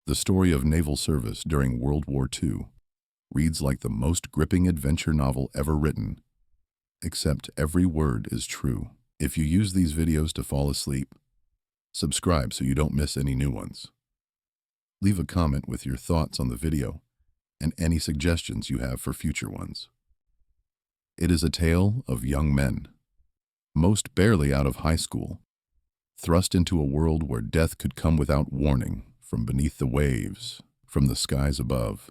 The story of naval service during World War II reads like the most gripping adventure novel ever written, except every word is true. If you use these videos to fall asleep, subscribe so you don't miss any new ones. Leave a comment with your thoughts on the video and any suggestions you have for future ones. It is a tale of young men, most barely out of high school, thrust into a world where death could come without warning from beneath the waves, from the skies above,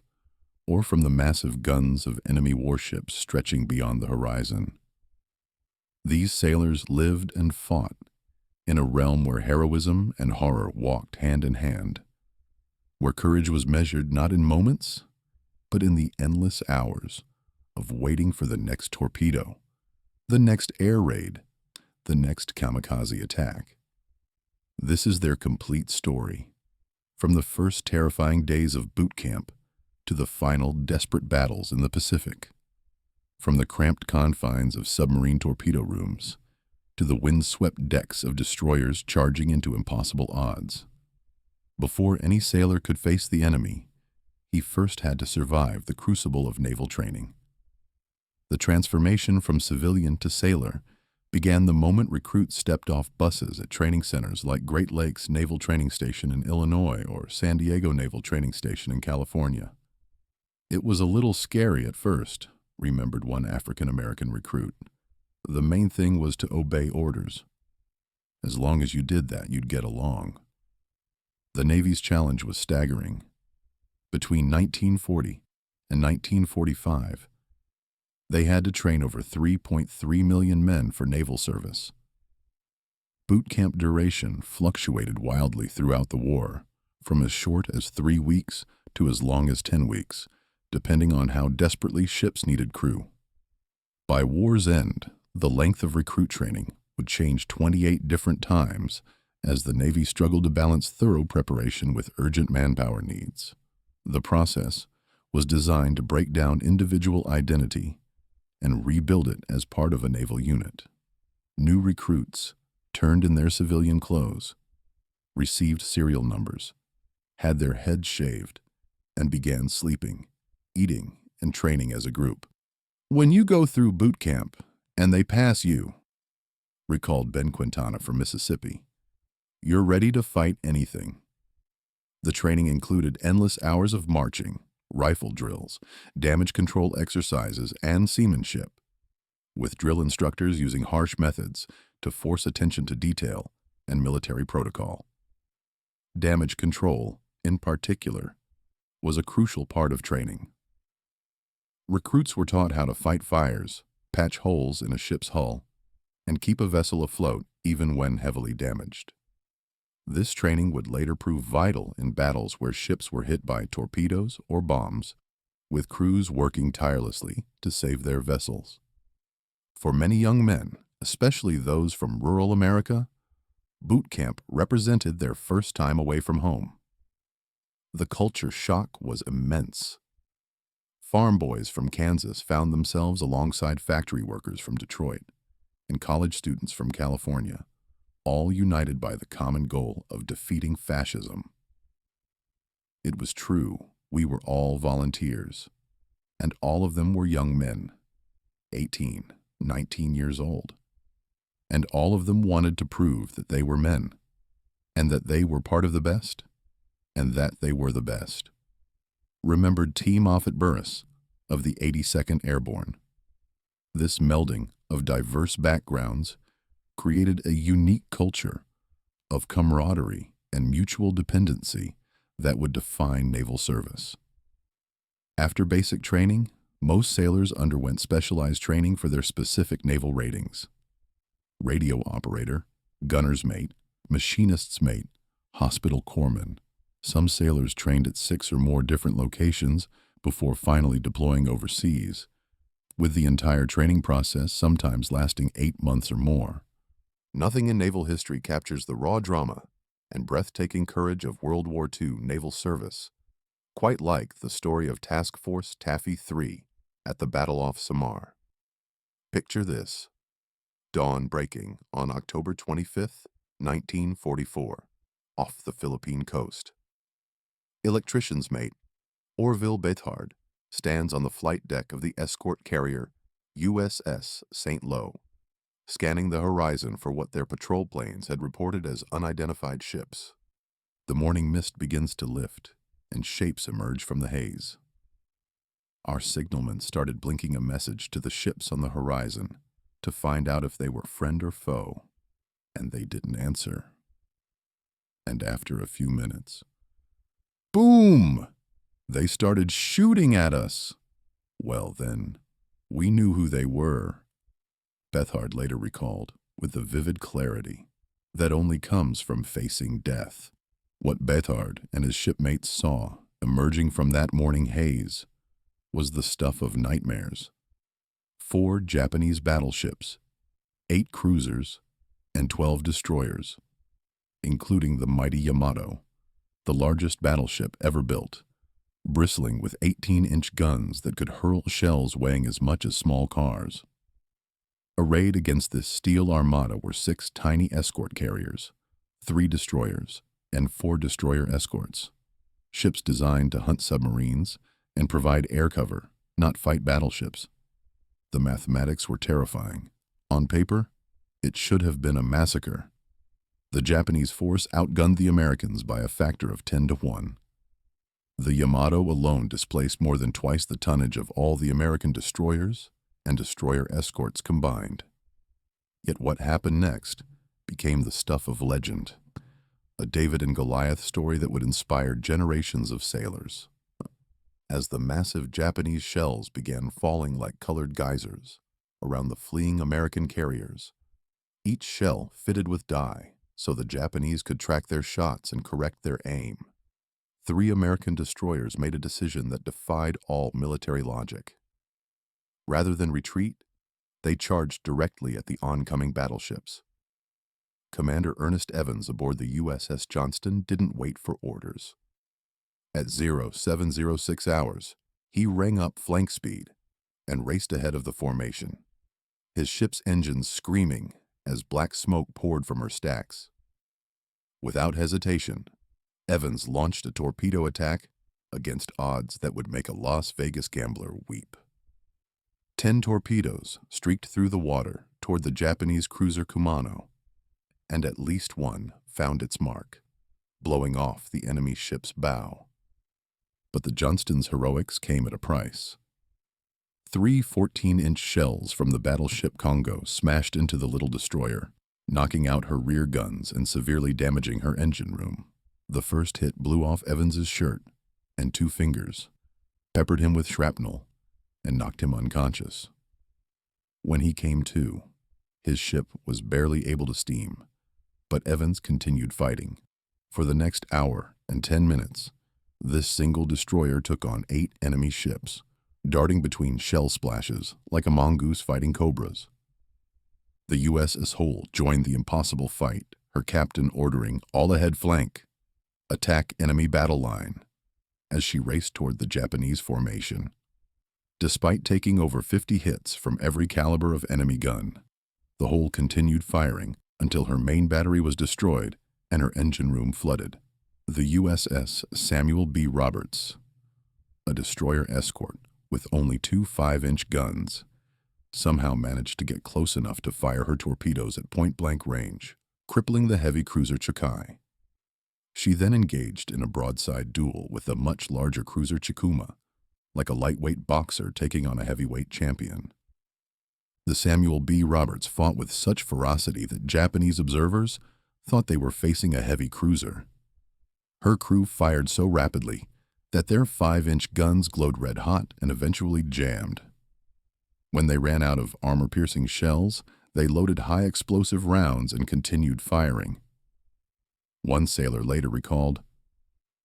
or from the massive guns of enemy warships stretching beyond the horizon. These sailors lived and fought in a realm where heroism and horror walked hand in hand, where courage was measured not in moments, but in the endless hours of waiting for the next torpedo, the next air raid, the next kamikaze attack. This is their complete story, from the first terrifying days of boot camp to the final desperate battles in the Pacific, from the cramped confines of submarine torpedo rooms to the wind-swept decks of destroyers charging into impossible odds. Before any sailor could face the enemy, he first had to survive the crucible of naval training. The transformation from civilian to sailor began the moment recruits stepped off buses at training centers like Great Lakes Naval Training Station in Illinois or San Diego Naval Training Station in California. It was a little scary at first, remembered one African-American recruit. The main thing was to obey orders. As long as you did that, you'd get along. The Navy's challenge was staggering. Between 1940 and 1945, they had to train over 3.3 million men for naval service. Boot camp duration fluctuated wildly throughout the war, from as short as 3 weeks to as long as 10 weeks, depending on how desperately ships needed crew. By war's end, the length of recruit training would change 28 different times as the Navy struggled to balance thorough preparation with urgent manpower needs. The process was designed to break down individual identity and rebuild it as part of a naval unit. New recruits turned in their civilian clothes, received serial numbers, had their heads shaved, and began sleeping, eating, and training as a group. When you go through boot camp and they pass you, recalled Ben Quintana from Mississippi, you're ready to fight anything. The training included endless hours of marching, rifle drills, damage control exercises, and seamanship, with drill instructors using harsh methods to force attention to detail and military protocol. Damage control, in particular, was a crucial part of training. Recruits were taught how to fight fires, patch holes in a ship's hull, and keep a vessel afloat even when heavily damaged. This training would later prove vital in battles where ships were hit by torpedoes or bombs, with crews working tirelessly to save their vessels. For many young men, especially those from rural America, boot camp represented their first time away from home. The culture shock was immense. Farm boys from Kansas found themselves alongside factory workers from Detroit and college students from California, all united by the common goal of defeating fascism. It was true, we were all volunteers, and all of them were young men, 18, 19 years old, and all of them wanted to prove that they were men, and that they were part of the best, and that they were the best. Remembered T. Moffett Burris of the 82nd Airborne. This melding of diverse backgrounds created a unique culture of camaraderie and mutual dependency that would define naval service. After basic training, most sailors underwent specialized training for their specific naval ratings: radio operator, gunner's mate, machinist's mate, hospital corpsman. Some sailors trained at 6 or more different locations before finally deploying overseas, with the entire training process sometimes lasting 8 months or more. Nothing in naval history captures the raw drama and breathtaking courage of World War II naval service, quite like the story of Task Force Taffy 3 at the Battle off Samar. Picture this: dawn breaking on October 25th, 1944, off the Philippine coast. Electrician's mate, Orville Bethard, stands on the flight deck of the escort carrier USS St. Lo, scanning the horizon for what their patrol planes had reported as unidentified ships. The morning mist begins to lift, and shapes emerge from the haze. Our signalman started blinking a message to the ships on the horizon to find out if they were friend or foe, and they didn't answer. And after a few minutes, boom! They started shooting at us. Well then, we knew who they were. Bethard later recalled, with the vivid clarity that only comes from facing death. What Bethard and his shipmates saw emerging from that morning haze was the stuff of nightmares. 4 Japanese battleships, 8 cruisers, and 12 destroyers, including the mighty Yamato, the largest battleship ever built, bristling with 18-inch guns that could hurl shells weighing as much as small cars. Arrayed against this steel armada were 6 tiny escort carriers, 3 destroyers, and 4 destroyer escorts, ships designed to hunt submarines and provide air cover, not fight battleships. The mathematics were terrifying. On paper, it should have been a massacre. The Japanese force outgunned the Americans by a factor of 10 to 1. The Yamato alone displaced more than twice the tonnage of all the American destroyers and destroyer escorts combined. Yet what happened next became the stuff of legend, a David and Goliath story that would inspire generations of sailors. As the massive Japanese shells began falling like colored geysers around the fleeing American carriers, each shell fitted with dye so the Japanese could track their shots and correct their aim. 3 American destroyers made a decision that defied all military logic. Rather than retreat, they charged directly at the oncoming battleships. Commander Ernest Evans aboard the USS Johnston didn't wait for orders. At 0706 hours, he rang up flank speed and raced ahead of the formation, his ship's engines screaming as black smoke poured from her stacks. Without hesitation, Evans launched a torpedo attack against odds that would make a Las Vegas gambler weep. 10 torpedoes streaked through the water toward the Japanese cruiser Kumano, and at least one found its mark, blowing off the enemy ship's bow. But the Johnston's heroics came at a price. 3 14-inch shells from the battleship Congo smashed into the little destroyer, knocking out her rear guns and severely damaging her engine room. The first hit blew off Evans's shirt and 2 fingers, peppered him with shrapnel, and knocked him unconscious. When he came to, his ship was barely able to steam, but Evans continued fighting. For the next hour and 10 minutes, this single destroyer took on 8 enemy ships, darting between shell splashes like a mongoose fighting cobras. The USS Hull joined the impossible fight, her captain ordering all ahead flank, attack enemy battle line, as she raced toward the Japanese formation. Despite taking over 50 hits from every caliber of enemy gun, the Hull continued firing until her main battery was destroyed and her engine room flooded. The USS Samuel B. Roberts, a destroyer escort with only 2 5-inch guns, somehow managed to get close enough to fire her torpedoes at point-blank range, crippling the heavy cruiser Chikai. She then engaged in a broadside duel with the much larger cruiser Chikuma, like a lightweight boxer taking on a heavyweight champion. The Samuel B. Roberts fought with such ferocity that Japanese observers thought they were facing a heavy cruiser. Her crew fired so rapidly that their 5-inch guns glowed red hot and eventually jammed. When they ran out of armor-piercing shells, they loaded high-explosive rounds and continued firing. One sailor later recalled,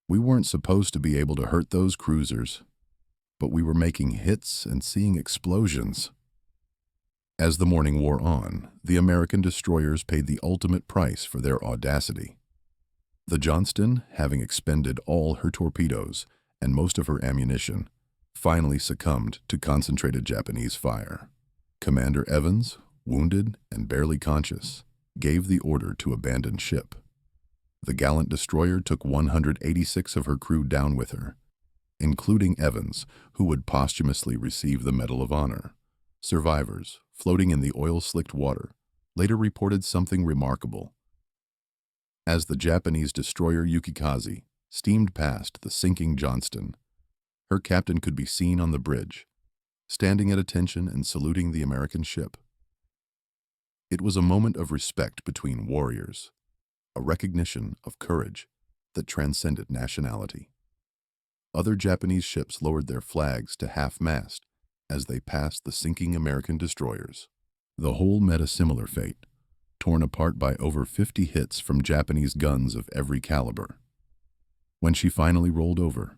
"We weren't supposed to be able to hurt those cruisers, but we were making hits and seeing explosions." As the morning wore on, the American destroyers paid the ultimate price for their audacity. The Johnston, having expended all her torpedoes and most of her ammunition, finally succumbed to concentrated Japanese fire. Commander Evans, wounded and barely conscious, gave the order to abandon ship. The gallant destroyer took 186 of her crew down with her, including Evans, who would posthumously receive the Medal of Honor. Survivors, floating in the oil-slicked water, later reported something remarkable. As the Japanese destroyer Yukikaze steamed past the sinking Johnston, her captain could be seen on the bridge, standing at attention and saluting the American ship. It was a moment of respect between warriors, a recognition of courage that transcended nationality. Other Japanese ships lowered their flags to half-mast as they passed the sinking American destroyers. The whole met a similar fate, torn apart by over 50 hits from Japanese guns of every caliber. When she finally rolled over,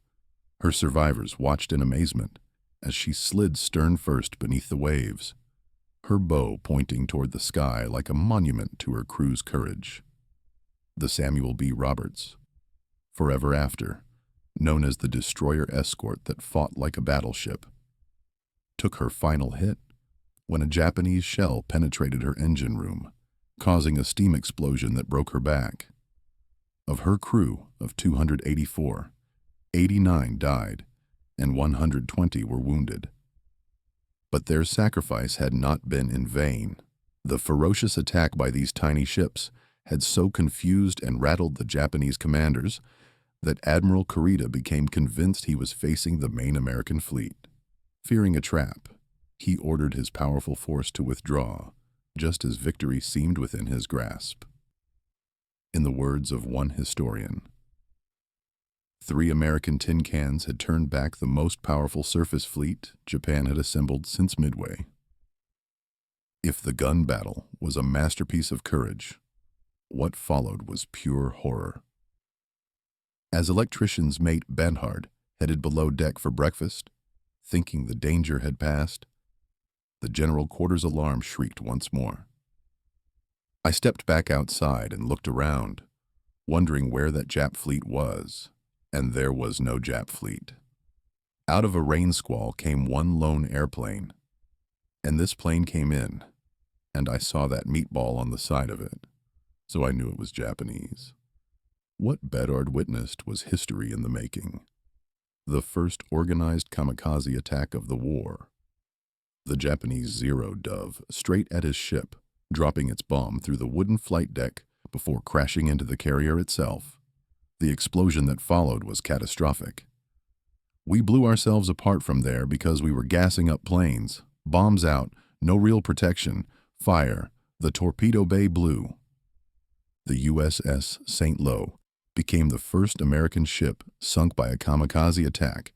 her survivors watched in amazement as she slid stern first beneath the waves, her bow pointing toward the sky like a monument to her crew's courage. The Samuel B. Roberts, forever after, known as the destroyer escort that fought like a battleship, took her final hit when a Japanese shell penetrated her engine room, causing a steam explosion that broke her back. Of her crew of 284, 89 died and 120 were wounded. But their sacrifice had not been in vain. The ferocious attack by these tiny ships had so confused and rattled the Japanese commanders that Admiral Kurita became convinced he was facing the main American fleet. Fearing a trap, he ordered his powerful force to withdraw, just as victory seemed within his grasp. In the words of one historian, 3 American tin cans had turned back the most powerful surface fleet Japan had assembled since Midway. If the gun battle was a masterpiece of courage, what followed was pure horror. As electrician's mate Benhard headed below deck for breakfast, thinking the danger had passed, the general quarters alarm shrieked once more. I stepped back outside and looked around, wondering where that Jap fleet was, and there was no Jap fleet. Out of a rain squall came one lone airplane, and this plane came in, and I saw that meatball on the side of it, so I knew it was Japanese. What Bedard witnessed was history in the making. The first organized kamikaze attack of the war. The Japanese zeroed Dove straight at his ship, dropping its bomb through the wooden flight deck before crashing into the carrier itself. The explosion that followed was catastrophic. We blew ourselves apart from there because we were gassing up planes, bombs out, no real protection, fire, the torpedo bay blew. The USS St. Lo became the first American ship sunk by a kamikaze attack,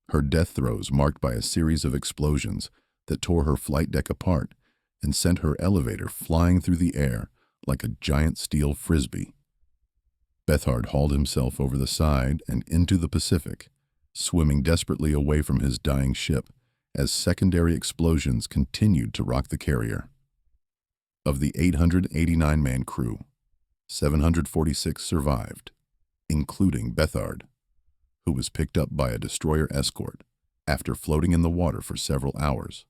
her death throes marked by a series of explosions that tore her flight deck apart and sent her elevator flying through the air like a giant steel frisbee. Bethard hauled himself over the side and into the Pacific, swimming desperately away from his dying ship as secondary explosions continued to rock the carrier. Of the 889-man crew, 746 survived, including Bethard, who was picked up by a destroyer escort after floating in the water for several hours.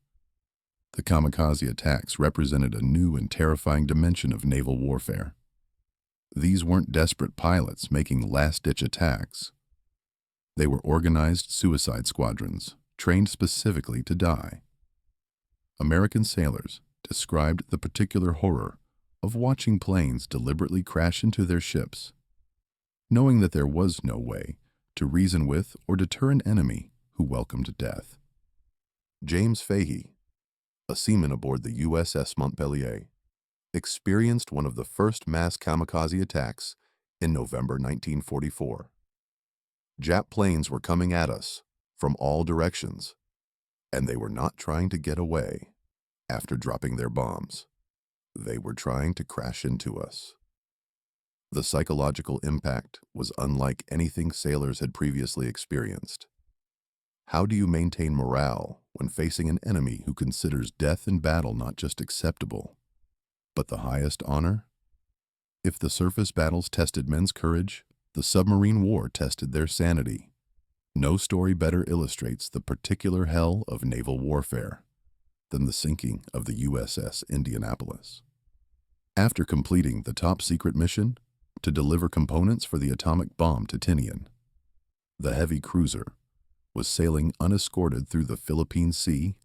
The kamikaze attacks represented a new and terrifying dimension of naval warfare. These weren't desperate pilots making last-ditch attacks. They were organized suicide squadrons, trained specifically to die. American sailors described the particular horror of watching planes deliberately crash into their ships, knowing that there was no way to reason with or deter an enemy who welcomed death. James Fahey, a seaman aboard the USS Montpellier, experienced one of the first mass kamikaze attacks in November 1944. Jap planes were coming at us from all directions, and they were not trying to get away after dropping their bombs. They were trying to crash into us. The psychological impact was unlike anything sailors had previously experienced. How do you maintain morale when facing an enemy who considers death in battle not just acceptable, but the highest honor? If the surface battles tested men's courage, the submarine war tested their sanity. No story better illustrates the particular hell of naval warfare than the sinking of the USS Indianapolis. After completing the top-secret mission to deliver components for the atomic bomb Titanium. The heavy cruiser was sailing unescorted through the Philippine Sea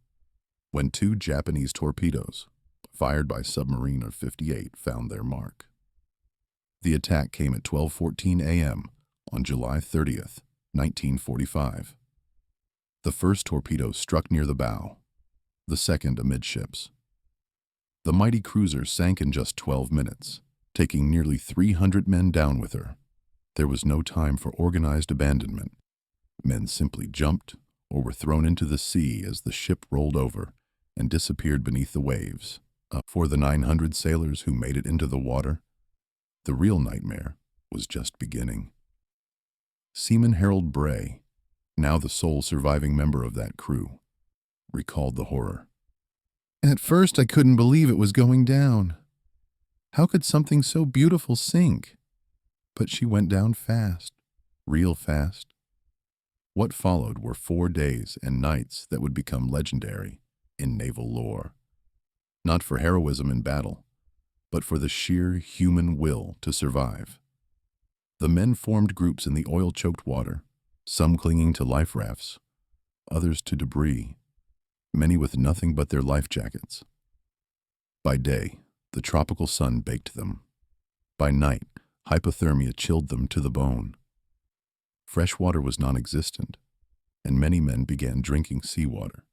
when two Japanese torpedoes, fired by submarine of 58, found their mark. The attack came at 12:14 a.m. on July 30th, 1945. The first torpedo struck near the bow, the second amidships. The mighty cruiser sank in just 12 minutes, taking nearly 300 men down with her. There was no time for organized abandonment. Men simply jumped or were thrown into the sea as the ship rolled over and disappeared beneath the waves. For the 900 sailors who made it into the water, the real nightmare was just beginning. Seaman Harold Bray, now the sole surviving member of that crew, recalled the horror. "At first I couldn't believe it was going down. How could something so beautiful sink? But she went down fast, real fast." What followed were 4 days and nights that would become legendary in naval lore. Not for heroism in battle, but for the sheer human will to survive. The men formed groups in the oil-choked water, some clinging to life rafts, others to debris, many with nothing but their life jackets. By day, the tropical sun baked them. By night, hypothermia chilled them to the bone. Fresh water was non-existent, and many men began drinking seawater,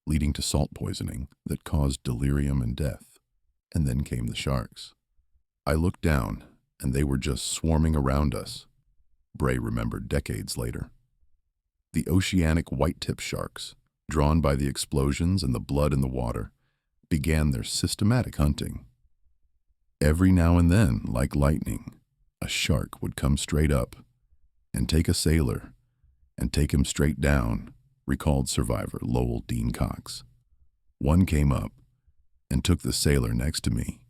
leading to salt poisoning that caused delirium and death. And then came the sharks. "I looked down, and they were just swarming around us," Bray remembered decades later. The oceanic white-tip sharks, drawn by the explosions and the blood in the water, began their systematic hunting. Every now and then, like lightning, a shark would come straight up and take a sailor and take him straight down, recalled survivor Lowell Dean Cox. "One came up and took the sailor next to me.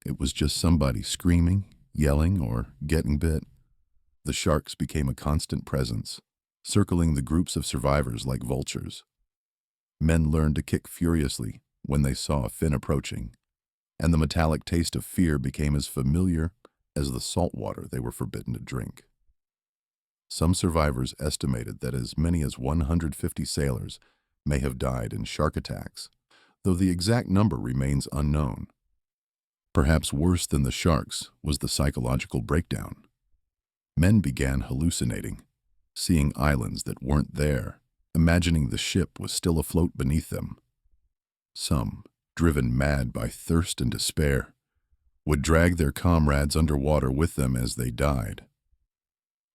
It was just somebody screaming, yelling, or getting bit. The sharks became a constant presence, circling the groups of survivors like vultures. Men learned to kick furiously when they saw a fin approaching, and the metallic taste of fear became as familiar as the salt water they were forbidden to drink." Some survivors estimated that as many as 150 sailors may have died in shark attacks, though the exact number remains unknown. Perhaps worse than the sharks was the psychological breakdown. Men began hallucinating, seeing islands that weren't there, imagining the ship was still afloat beneath them. Some, driven mad by thirst and despair, would drag their comrades underwater with them as they died.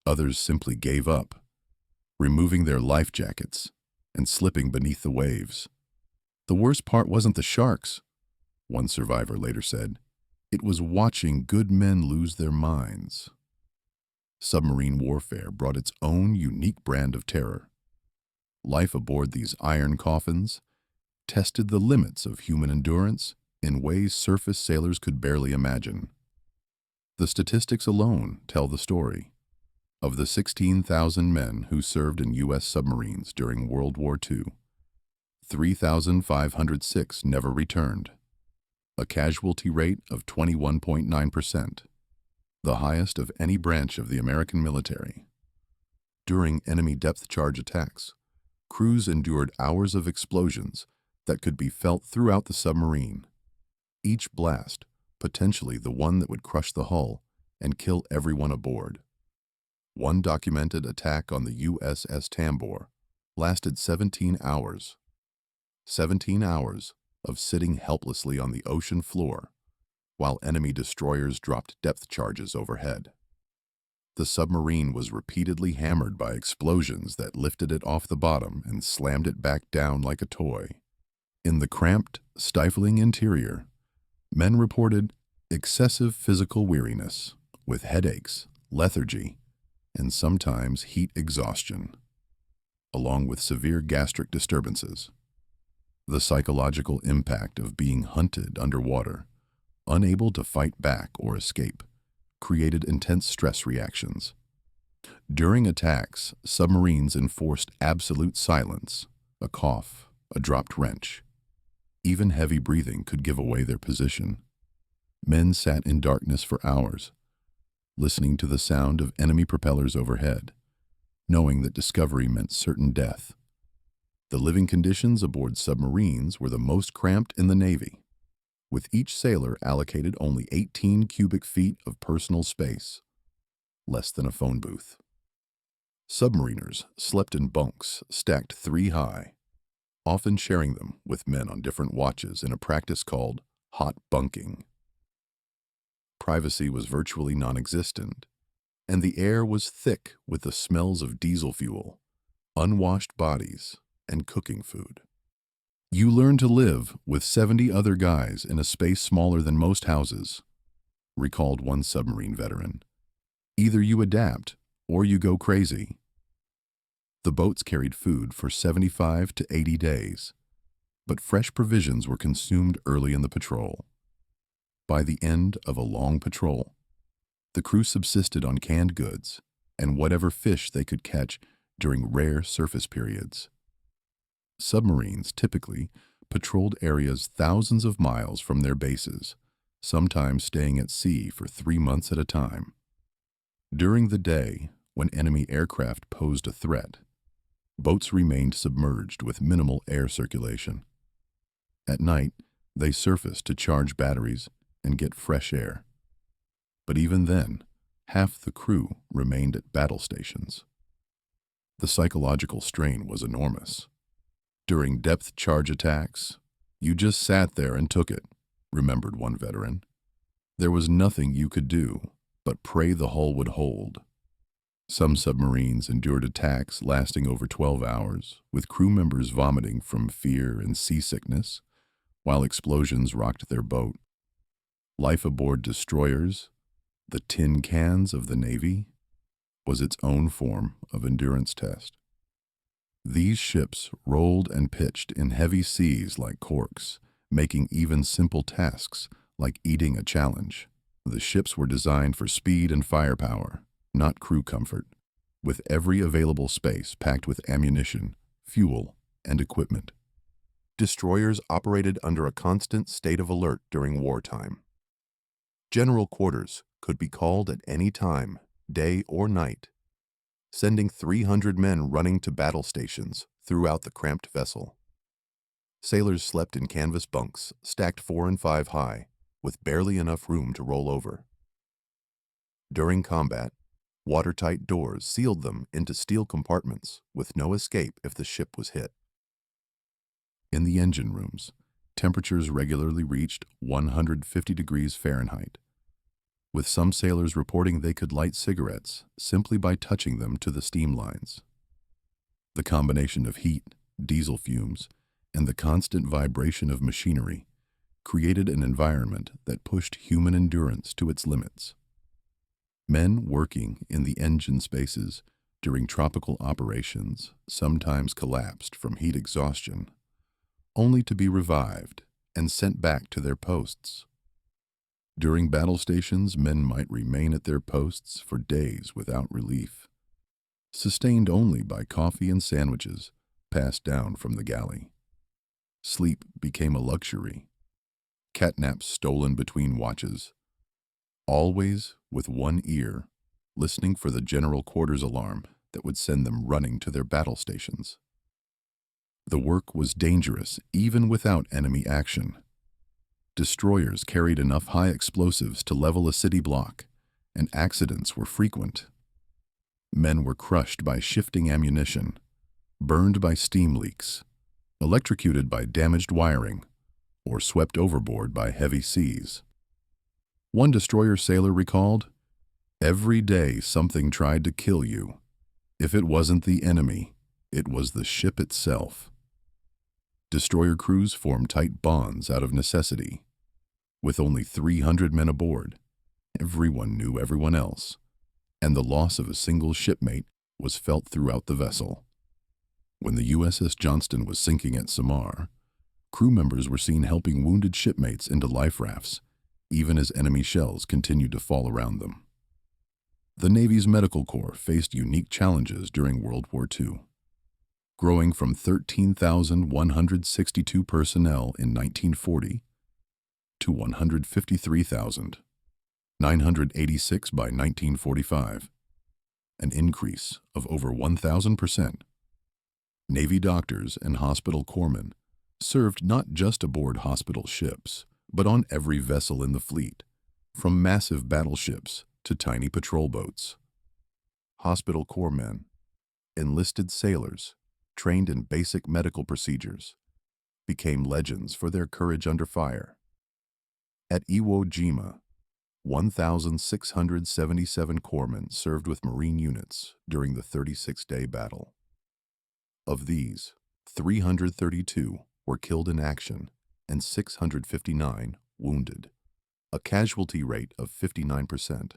Others simply gave up, removing their life jackets and slipping beneath the waves. "The worst part wasn't the sharks," one survivor later said. "It was watching good men lose their minds." Submarine warfare brought its own unique brand of terror. Life aboard these iron coffins tested the limits of human endurance in ways surface sailors could barely imagine. The statistics alone tell the story. Of the 16,000 men who served in U.S. submarines during World War II, 3,506 never returned, a casualty rate of 21.9%, the highest of any branch of the American military. During enemy depth charge attacks, crews endured hours of explosions that could be felt throughout the submarine, each blast potentially the one that would crush the hull and kill everyone aboard. One documented attack on the USS Tambor lasted 17 hours. 17 hours of sitting helplessly on the ocean floor while enemy destroyers dropped depth charges overhead. The submarine was repeatedly hammered by explosions that lifted it off the bottom and slammed it back down like a toy. In the cramped, stifling interior, men reported excessive physical weariness with headaches, lethargy, and sometimes heat exhaustion, along with severe gastric disturbances. The psychological impact of being hunted underwater, unable to fight back or escape, created intense stress reactions. During attacks, submarines enforced absolute silence, a cough, a dropped wrench. Even heavy breathing could give away their position. Men sat in darkness for hours, listening to the sound of enemy propellers overhead, knowing that discovery meant certain death. The living conditions aboard submarines were the most cramped in the Navy, with each sailor allocated only 18 cubic feet of personal space, less than a phone booth. Submariners slept in bunks stacked 3 high, often sharing them with men on different watches in a practice called hot bunking. Privacy was virtually non-existent, and the air was thick with the smells of diesel fuel, unwashed bodies, and cooking food. You learn to live with 70 other guys in a space smaller than most houses, recalled one submarine veteran. Either you adapt or you go crazy. The boats carried food for 75 to 80 days, but fresh provisions were consumed early in the patrol. By the end of a long patrol, the crew subsisted on canned goods and whatever fish they could catch during rare surface periods. Submarines typically patrolled areas thousands of miles from their bases, sometimes staying at sea for 3 months at a time. During the day, when enemy aircraft posed a threat, boats remained submerged with minimal air circulation. At night, they surfaced to charge batteries and get fresh air. But even then, half the crew remained at battle stations. The psychological strain was enormous. During depth charge attacks, you just sat there and took it, remembered one veteran. There was nothing you could do but pray the hull would hold. Some submarines endured attacks lasting over 12 hours, with crew members vomiting from fear and seasickness, while explosions rocked their boat. Life aboard destroyers, the tin cans of the Navy, was its own form of endurance test. These ships rolled and pitched in heavy seas like corks, making even simple tasks like eating a challenge. The ships were designed for speed and firepower, not crew comfort, with every available space packed with ammunition, fuel, and equipment. Destroyers operated under a constant state of alert during wartime. General quarters could be called at any time, day or night, sending 300 men running to battle stations throughout the cramped vessel. Sailors slept in canvas bunks stacked 4 and 5 high, with barely enough room to roll over. During combat, watertight doors sealed them into steel compartments with no escape if the ship was hit. In the engine rooms, temperatures regularly reached 150 degrees Fahrenheit, with some sailors reporting they could light cigarettes simply by touching them to the steam lines. The combination of heat, diesel fumes, and the constant vibration of machinery created an environment that pushed human endurance to its limits. Men working in the engine spaces during tropical operations sometimes collapsed from heat exhaustion, only to be revived and sent back to their posts. During battle stations, men might remain at their posts for days without relief, sustained only by coffee and sandwiches passed down from the galley. Sleep became a luxury, catnaps stolen between watches, always with one ear, listening for the general quarters alarm that would send them running to their battle stations. The work was dangerous even without enemy action. Destroyers carried enough high explosives to level a city block, and accidents were frequent. Men were crushed by shifting ammunition, burned by steam leaks, electrocuted by damaged wiring, or swept overboard by heavy seas. One destroyer sailor recalled, "Every day something tried to kill you. If it wasn't the enemy, it was the ship itself." Destroyer crews formed tight bonds out of necessity. With only 300 men aboard, everyone knew everyone else, and the loss of a single shipmate was felt throughout the vessel. When the USS Johnston was sinking at Samar, crew members were seen helping wounded shipmates into life rafts, even as enemy shells continued to fall around them. The Navy's Medical Corps faced unique challenges during World War II. Growing from 13,162 personnel in 1940 to 153,000, 986 by 1945, an increase of over 1,000%. Navy doctors and hospital corpsmen served not just aboard hospital ships, but on every vessel in the fleet, from massive battleships to tiny patrol boats. Hospital corpsmen, enlisted sailors, trained in basic medical procedures, became legends for their courage under fire. At Iwo Jima, 1,677 corpsmen served with Marine units during the 36-day battle. Of these, 332 were killed in action and 659 wounded, a casualty rate of 59%.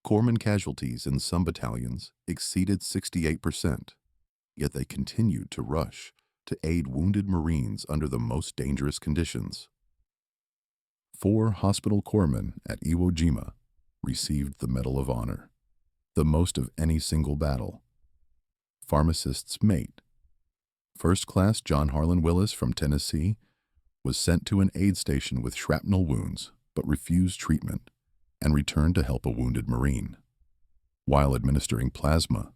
Corpsman casualties in some battalions exceeded 68%, yet they continued to rush to aid wounded Marines under the most dangerous conditions. 4 hospital corpsmen at Iwo Jima received the Medal of Honor, the most of any single battle. Pharmacist's mate, First Class John Harlan Willis from Tennessee, was sent to an aid station with shrapnel wounds but refused treatment and returned to help a wounded Marine. While administering plasma,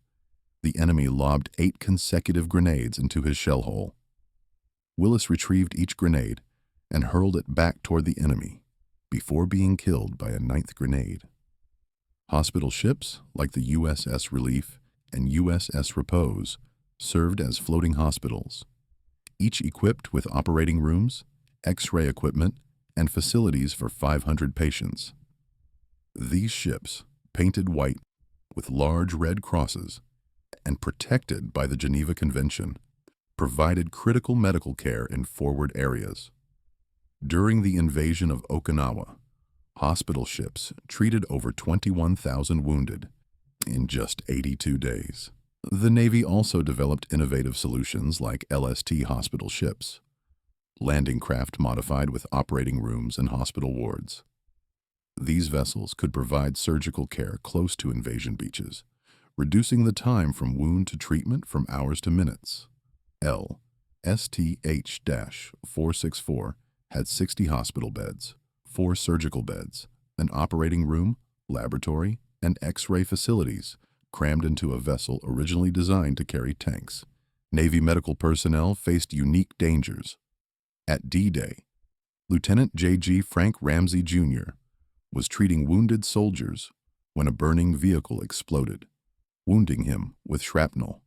the enemy lobbed 8 consecutive grenades into his shell hole. Willis retrieved each grenade and hurled it back toward the enemy before being killed by a 9th grenade. Hospital ships like the USS Relief and USS Repose served as floating hospitals, each equipped with operating rooms, X-ray equipment, and facilities for 500 patients. These ships, painted white with large red crosses and protected by the Geneva Convention, provided critical medical care in forward areas. During the invasion of Okinawa, hospital ships treated over 21,000 wounded in just 82 days. The Navy also developed innovative solutions like LST hospital ships, landing craft modified with operating rooms and hospital wards. These vessels could provide surgical care close to invasion beaches, reducing the time from wound to treatment from hours to minutes. STH-464 had 60 hospital beds, 4 surgical beds, an operating room, laboratory, and X-ray facilities crammed into a vessel originally designed to carry tanks. Navy medical personnel faced unique dangers. At D-Day, Lieutenant J.G. Frank Ramsey, Jr. was treating wounded soldiers when a burning vehicle exploded, wounding him with shrapnel.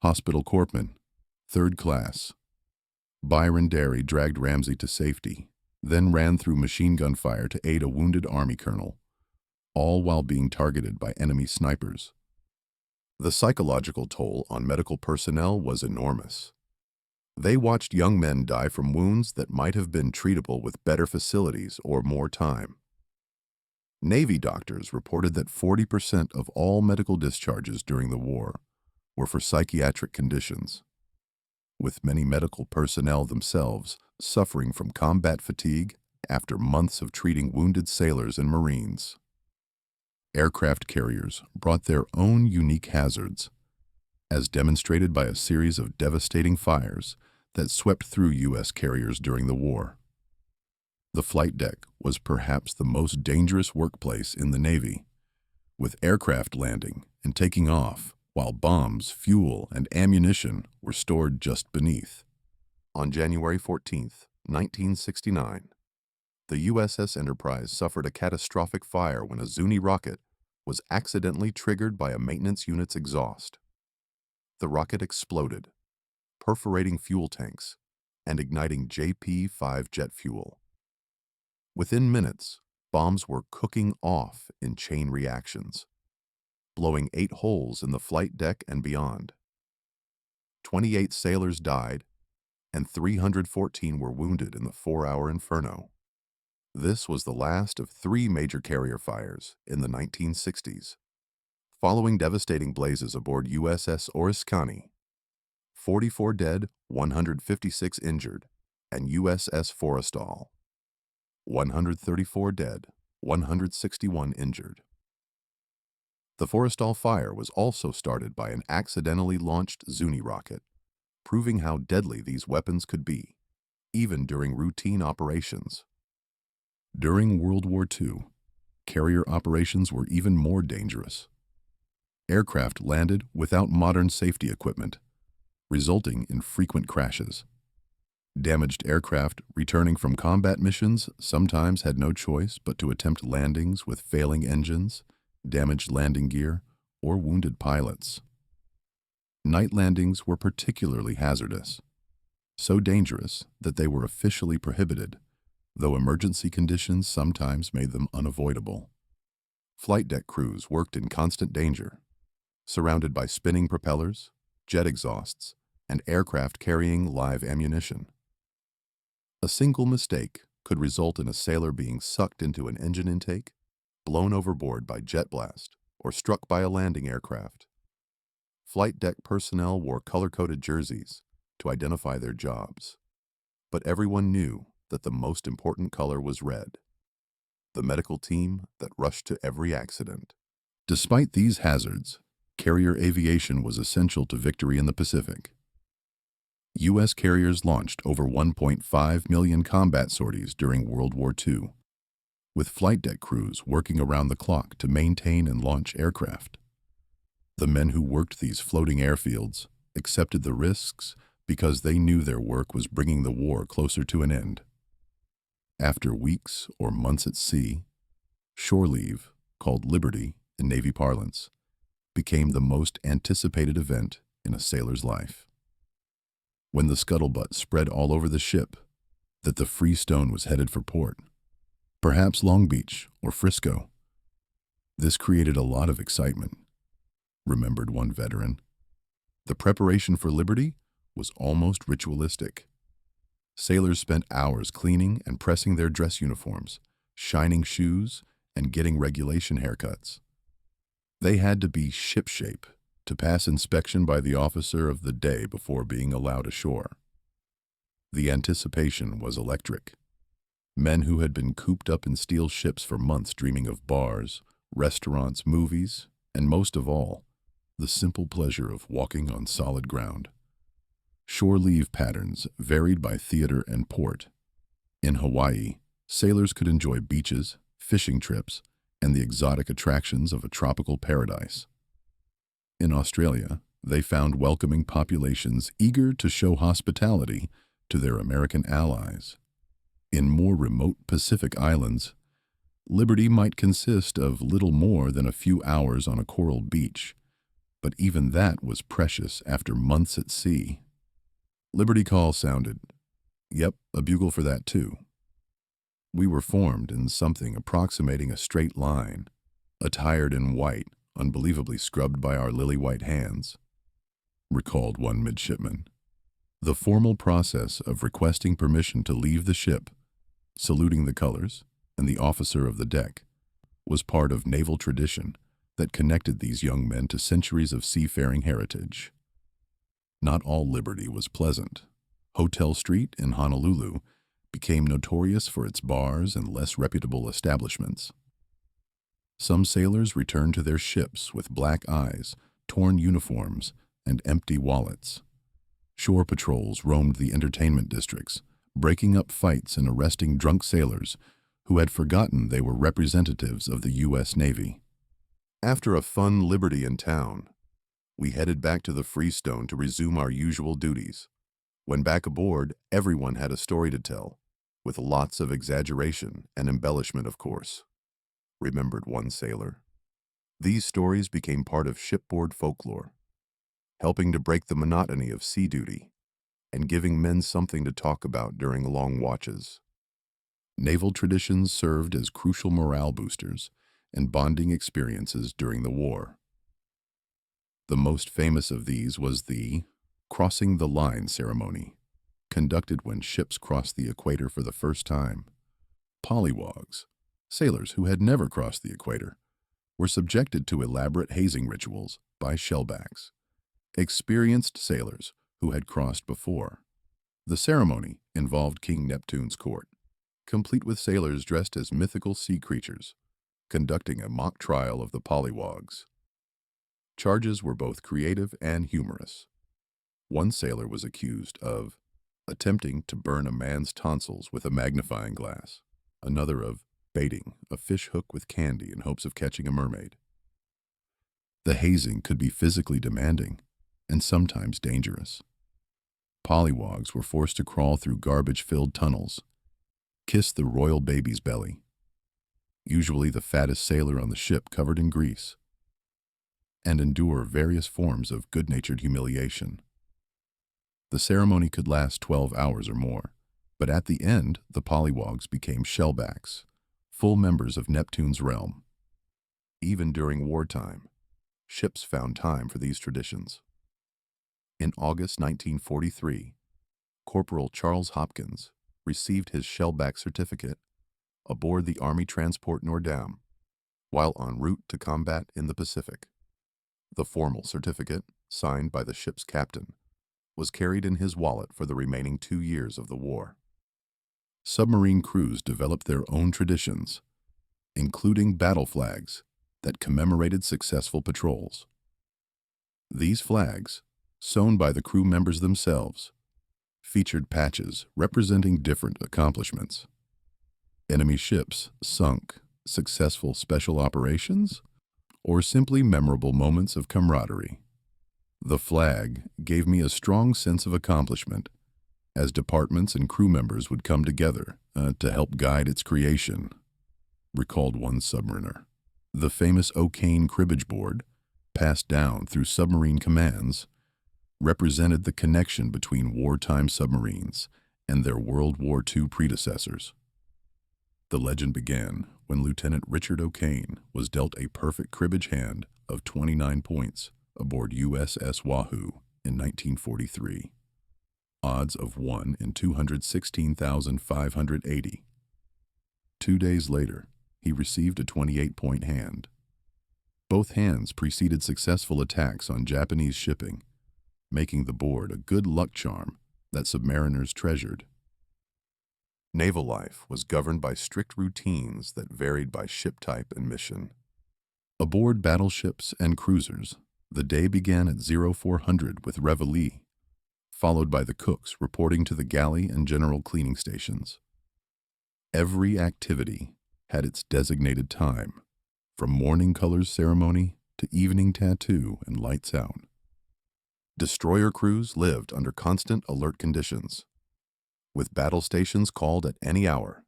Hospital corpsman, 3rd Class. Byron Derry dragged Ramsey to safety, then ran through machine gun fire to aid a wounded Army colonel, all while being targeted by enemy snipers. The psychological toll on medical personnel was enormous. They watched young men die from wounds that might have been treatable with better facilities or more time. Navy doctors reported that 40% of all medical discharges during the war were for psychiatric conditions, with many medical personnel themselves suffering from combat fatigue after months of treating wounded sailors and Marines. Aircraft carriers brought their own unique hazards, as demonstrated by a series of devastating fires that swept through U.S. carriers during the war. The flight deck was perhaps the most dangerous workplace in the Navy, with aircraft landing and taking off while bombs, fuel, and ammunition were stored just beneath. On January 14, 1969, the USS Enterprise suffered a catastrophic fire when a Zuni rocket was accidentally triggered by a maintenance unit's exhaust. The rocket exploded, perforating fuel tanks and igniting JP-5 jet fuel. Within minutes, bombs were cooking off in chain reactions, blowing 8 holes in the flight deck and beyond. 28 sailors died, and 314 were wounded in the 4-hour inferno. This was the last of 3 major carrier fires in the 1960s. Following devastating blazes aboard USS Oriskany, 44 dead, 156 injured, and USS Forrestal, 134 dead, 161 injured. The Forrestal fire was also started by an accidentally launched Zuni rocket, proving how deadly these weapons could be, even during routine operations. During World War II, carrier operations were even more dangerous. Aircraft landed without modern safety equipment, resulting in frequent crashes. Damaged aircraft returning from combat missions sometimes had no choice but to attempt landings with failing engines, damaged landing gear, or wounded pilots. Night landings were particularly hazardous, so dangerous that they were officially prohibited, though emergency conditions sometimes made them unavoidable. Flight deck crews worked in constant danger, surrounded by spinning propellers, jet exhausts, and aircraft carrying live ammunition. A single mistake could result in a sailor being sucked into an engine intake, blown overboard by jet blast, or struck by a landing aircraft. Flight deck personnel wore color-coded jerseys to identify their jobs, but everyone knew that the most important color was red, the medical team that rushed to every accident. Despite these hazards, carrier aviation was essential to victory in the Pacific. U.S. carriers launched over 1.5 million combat sorties during World War II, with flight deck crews working around the clock to maintain and launch aircraft. The men who worked these floating airfields accepted the risks because they knew their work was bringing the war closer to an end. After weeks or months at sea, shore leave, called Liberty in Navy parlance, became the most anticipated event in a sailor's life. When the scuttlebutt spread all over the ship that the Freestone was headed for port, perhaps Long Beach or Frisco, this created a lot of excitement, remembered one veteran. The preparation for Liberty was almost ritualistic. Sailors spent hours cleaning and pressing their dress uniforms, shining shoes, and getting regulation haircuts. They had to be shipshape to pass inspection by the officer of the day before being allowed ashore. The anticipation was electric. Men who had been cooped up in steel ships for months dreaming of bars, restaurants, movies, and most of all, the simple pleasure of walking on solid ground. Shore leave patterns varied by theater and port. In Hawaii, sailors could enjoy beaches, fishing trips, and the exotic attractions of a tropical paradise. In Australia, they found welcoming populations eager to show hospitality to their American allies. In more remote Pacific islands, liberty might consist of little more than a few hours on a coral beach, but even that was precious after months at sea. Liberty call sounded. Yep, a bugle for that too. We were formed in something approximating a straight line, attired in white, unbelievably scrubbed by our lily-white hands, recalled one midshipman. The formal process of requesting permission to leave the ship, saluting the colors, and the officer of the deck, was part of naval tradition that connected these young men to centuries of seafaring heritage. Not all liberty was pleasant. Hotel Street in Honolulu became notorious for its bars and less reputable establishments. Some sailors returned to their ships with black eyes, torn uniforms, and empty wallets. Shore patrols roamed the entertainment districts, breaking up fights and arresting drunk sailors who had forgotten they were representatives of the U.S. Navy. After a fun liberty in town, we headed back to the Freestone to resume our usual duties. When back aboard, everyone had a story to tell, with lots of exaggeration and embellishment, of course, remembered one sailor. These stories became part of shipboard folklore, helping to break the monotony of sea duty and giving men something to talk about during long watches. Naval traditions served as crucial morale boosters and bonding experiences during the war. The most famous of these was the crossing the line ceremony, conducted when ships crossed the equator for the first time. Pollywogs, sailors who had never crossed the equator, were subjected to elaborate hazing rituals by shellbacks, experienced sailors who had crossed before. The ceremony involved King Neptune's court, complete with sailors dressed as mythical sea creatures, conducting a mock trial of the pollywogs. Charges were both creative and humorous. One sailor was accused of attempting to burn a man's tonsils with a magnifying glass, another of baiting a fish hook with candy in hopes of catching a mermaid. The hazing could be physically demanding and sometimes dangerous. Polywogs were forced to crawl through garbage-filled tunnels, kiss the royal baby's belly, usually the fattest sailor on the ship covered in grease, and endure various forms of good-natured humiliation. The ceremony could last 12 hours or more, but at the end, the polywogs became shellbacks, full members of Neptune's realm. Even during wartime, ships found time for these traditions. In August 1943, Corporal Charles Hopkins received his shellback certificate aboard the Army transport Nordam while en route to combat in the Pacific. The formal certificate, signed by the ship's captain, was carried in his wallet for the remaining 2 years of the war. Submarine crews developed their own traditions, including battle flags that commemorated successful patrols. These flags, sewn by the crew members themselves, featured patches representing different accomplishments. Enemy ships sunk, successful special operations, or simply memorable moments of camaraderie. The flag gave me a strong sense of accomplishment, as departments and crew members would come together to help guide its creation, recalled one submariner. The famous O'Kane cribbage board, passed down through submarine commands, represented the connection between wartime submarines and their World War II predecessors. The legend began when Lieutenant Richard O'Kane was dealt a perfect cribbage hand of 29 points aboard USS Wahoo in 1943. Odds of 1 in 216,580. 2 days later, he received a 28-point hand. Both hands preceded successful attacks on Japanese shipping, making the board a good luck charm that submariners treasured. Naval life was governed by strict routines that varied by ship type and mission. Aboard battleships and cruisers, the day began at 0400 with reveille, followed by the cooks reporting to the galley and general cleaning stations. Every activity had its designated time, from morning colors ceremony to evening tattoo and lights out. Destroyer crews lived under constant alert conditions, with battle stations called at any hour.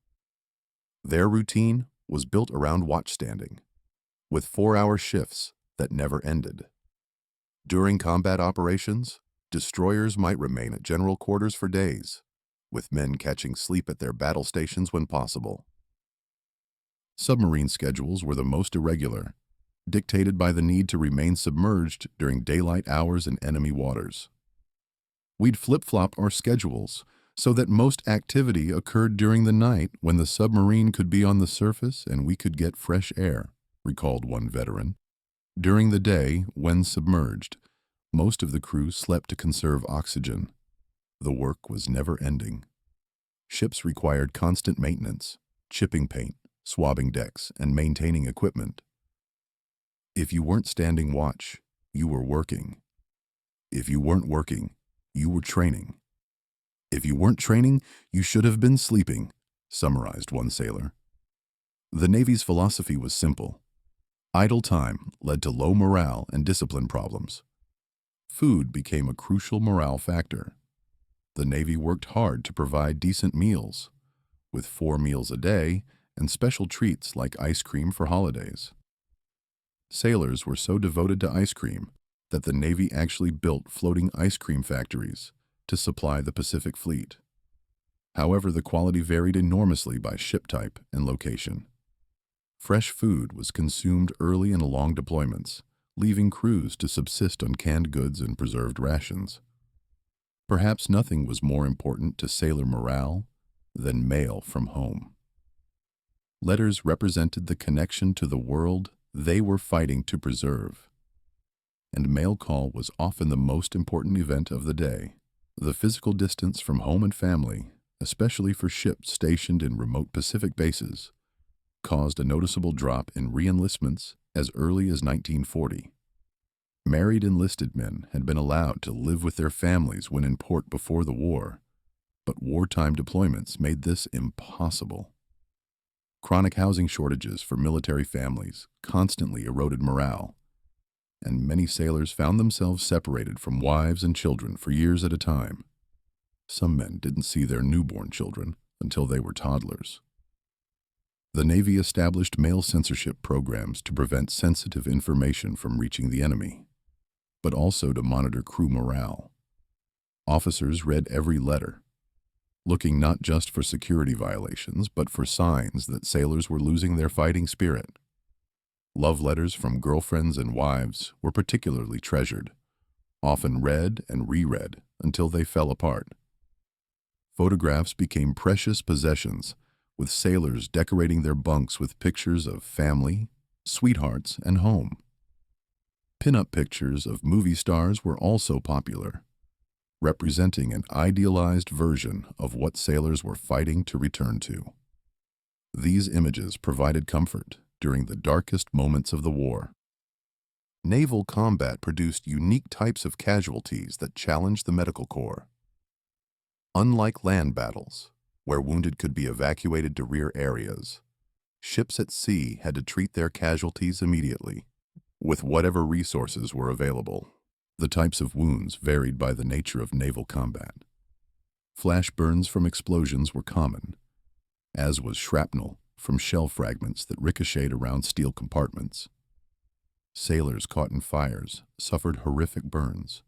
Their routine was built around watchstanding, with 4-hour shifts that never ended. During combat operations, destroyers might remain at general quarters for days, with men catching sleep at their battle stations when possible. Submarine schedules were the most irregular, dictated by the need to remain submerged during daylight hours in enemy waters. We'd flip-flop our schedules so that most activity occurred during the night when the submarine could be on the surface and we could get fresh air, recalled one veteran. During the day, when submerged, most of the crew slept to conserve oxygen. The work was never ending. Ships required constant maintenance, chipping paint, swabbing decks, and maintaining equipment. If you weren't standing watch, you were working. If you weren't working, you were training. If you weren't training, you should have been sleeping, summarized one sailor. The Navy's philosophy was simple. Idle time led to low morale and discipline problems. Food became a crucial morale factor. The Navy worked hard to provide decent meals, with 4 meals a day and special treats like ice cream for holidays. Sailors were so devoted to ice cream that the Navy actually built floating ice cream factories to supply the Pacific Fleet. However, the quality varied enormously by ship type and location. Fresh food was consumed early in long deployments, leaving crews to subsist on canned goods and preserved rations. Perhaps nothing was more important to sailor morale than mail from home. Letters represented the connection to the world they were fighting to preserve, and mail call was often the most important event of the day. The physical distance from home and family, especially for ships stationed in remote Pacific bases, caused a noticeable drop in re-enlistments as early as 1940. Married enlisted men had been allowed to live with their families when in port before the war, but wartime deployments made this impossible. Chronic housing shortages for military families constantly eroded morale, and many sailors found themselves separated from wives and children for years at a time. Some men didn't see their newborn children until they were toddlers. The Navy established mail censorship programs to prevent sensitive information from reaching the enemy, but also to monitor crew morale. Officers read every letter, looking not just for security violations, but for signs that sailors were losing their fighting spirit. Love letters from girlfriends and wives were particularly treasured, often read and reread until they fell apart. Photographs became precious possessions, with sailors decorating their bunks with pictures of family, sweethearts, and home. Pin-up pictures of movie stars were also popular, representing an idealized version of what sailors were fighting to return to. These images provided comfort during the darkest moments of the war. Naval combat produced unique types of casualties that challenged the medical corps. Unlike land battles, where wounded could be evacuated to rear areas, ships at sea had to treat their casualties immediately, with whatever resources were available. The types of wounds varied by the nature of naval combat. Flash burns from explosions were common, as was shrapnel from shell fragments that ricocheted around steel compartments. Sailors caught in fires suffered horrific burns,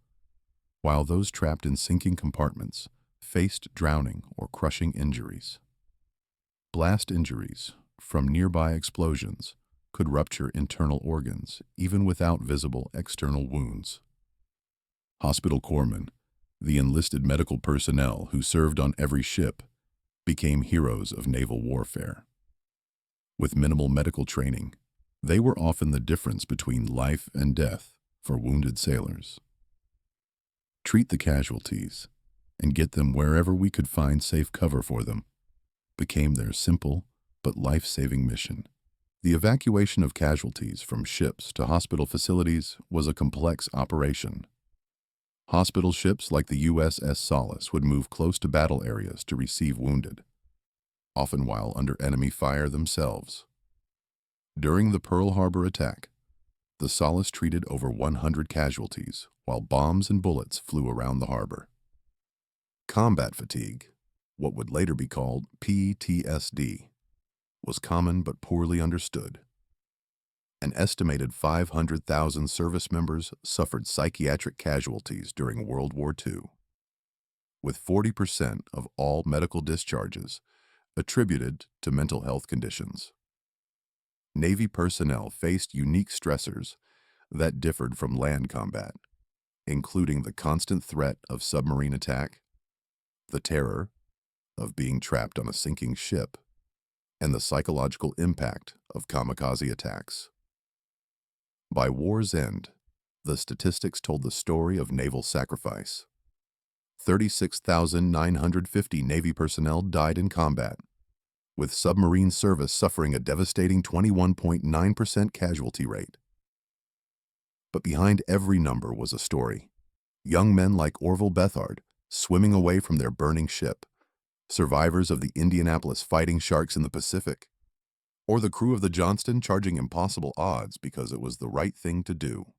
while those trapped in sinking compartments faced drowning or crushing injuries. Blast injuries from nearby explosions could rupture internal organs, even without visible external wounds. Hospital corpsmen, the enlisted medical personnel who served on every ship, became heroes of naval warfare. With minimal medical training, they were often the difference between life and death for wounded sailors. Treat the casualties and get them wherever we could find safe cover for them became their simple but life-saving mission. The evacuation of casualties from ships to hospital facilities was a complex operation. Hospital ships like the USS Solace would move close to battle areas to receive wounded, often while under enemy fire themselves. During the Pearl Harbor attack, the Solace treated over 100 casualties while bombs and bullets flew around the harbor. Combat fatigue, what would later be called PTSD, was common but poorly understood. An estimated 500,000 service members suffered psychiatric casualties during World War II, with 40% of all medical discharges attributed to mental health conditions. Navy personnel faced unique stressors that differed from land combat, including the constant threat of submarine attack, the terror of being trapped on a sinking ship, and the psychological impact of kamikaze attacks. By war's end, the statistics told the story of naval sacrifice. 36,950 Navy personnel died in combat, with submarine service suffering a devastating 21.9% casualty rate. But behind every number was a story. Young men like Orville Bethard swimming away from their burning ship, survivors of the Indianapolis fighting sharks in the Pacific, or the crew of the Johnston charging impossible odds because it was the right thing to do.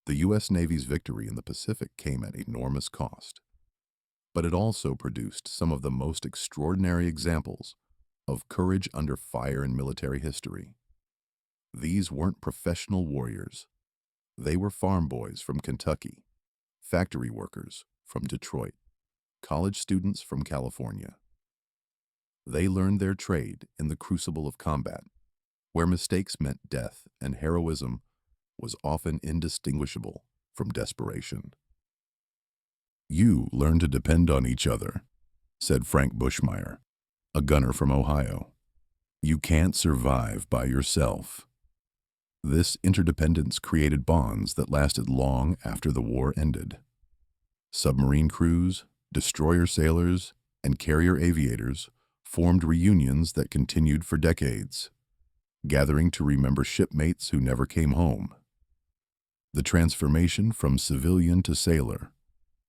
The U.S. Navy's victory in the Pacific came at enormous cost, but it also produced some of the most extraordinary examples of courage under fire in military history. These weren't professional warriors. They were farm boys from Kentucky, factory workers from Detroit, college students from California. They learned their trade in the crucible of combat, where mistakes meant death and heroism was often indistinguishable from desperation. "You learn to depend on each other," said Frank Bushmeyer, a gunner from Ohio. "You can't survive by yourself." This interdependence created bonds that lasted long after the war ended. Submarine crews, destroyer sailors, and carrier aviators formed reunions that continued for decades, gathering to remember shipmates who never came home. The transformation from civilian to sailor,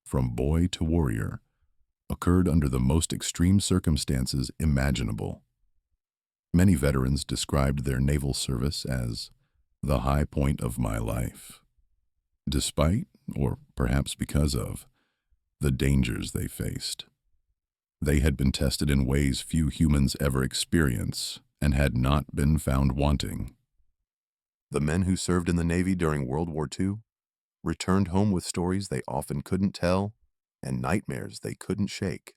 from boy to warrior, occurred under the most extreme circumstances imaginable. Many veterans described their naval service as the high point of my life, despite, or perhaps because of, the dangers they faced. They had been tested in ways few humans ever experience and had not been found wanting. The men who served in the Navy during World War II returned home with stories they often couldn't tell and nightmares they couldn't shake.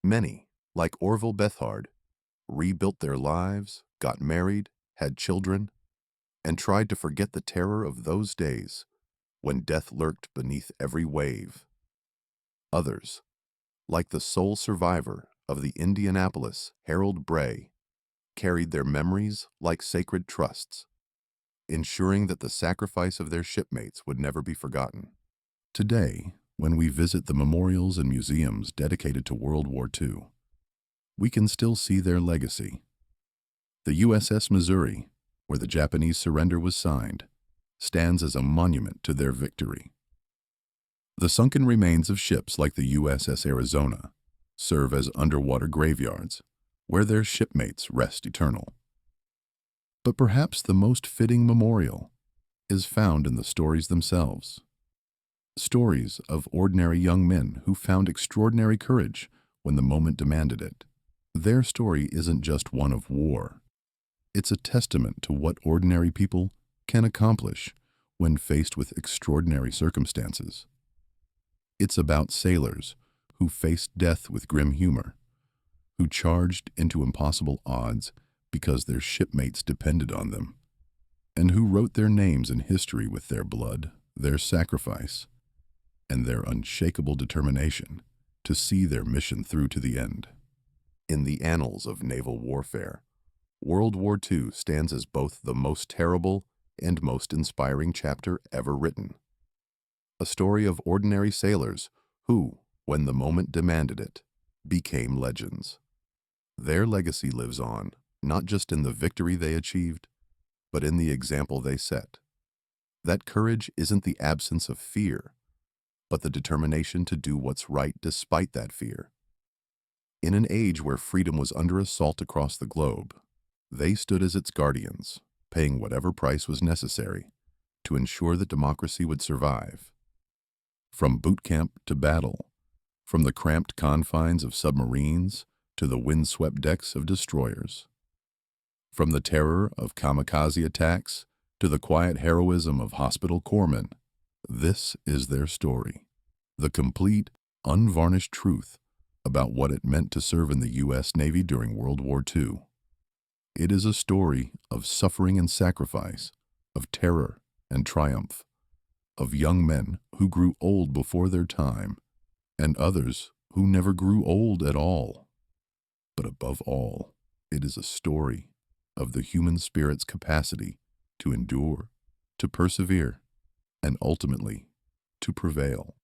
Many, like Orville Bethard, rebuilt their lives, got married, had children, and tried to forget the terror of those days when death lurked beneath every wave. Others, like the sole survivor of the Indianapolis Harold Bray, carried their memories like sacred trusts, ensuring that the sacrifice of their shipmates would never be forgotten. Today, when we visit the memorials and museums dedicated to World War II, we can still see their legacy. The USS Missouri, where the Japanese surrender was signed, stands as a monument to their victory. The sunken remains of ships like the USS Arizona serve as underwater graveyards where their shipmates rest eternal. But perhaps the most fitting memorial is found in the stories themselves. Stories of ordinary young men who found extraordinary courage when the moment demanded it. Their story isn't just one of war. It's a testament to what ordinary people can accomplish when faced with extraordinary circumstances. It's about sailors who faced death with grim humor, who charged into impossible odds because their shipmates depended on them, and who wrote their names in history with their blood, their sacrifice, and their unshakable determination to see their mission through to the end. In the annals of naval warfare, World War II stands as both the most terrible and most inspiring chapter ever written. A story of ordinary sailors who, when the moment demanded it, became legends. Their legacy lives on, not just in the victory they achieved, but in the example they set. That courage isn't the absence of fear, but the determination to do what's right despite that fear. In an age where freedom was under assault across the globe, they stood as its guardians, paying whatever price was necessary to ensure that democracy would survive. From boot camp to battle, from the cramped confines of submarines to the windswept decks of destroyers, from the terror of kamikaze attacks to the quiet heroism of hospital corpsmen, this is their story, the complete, unvarnished truth about what it meant to serve in the U.S. Navy during World War II. It is a story of suffering and sacrifice, of terror and triumph, of young men who grew old before their time, and others who never grew old at all. But above all, it is a story of the human spirit's capacity to endure, to persevere, and ultimately to prevail.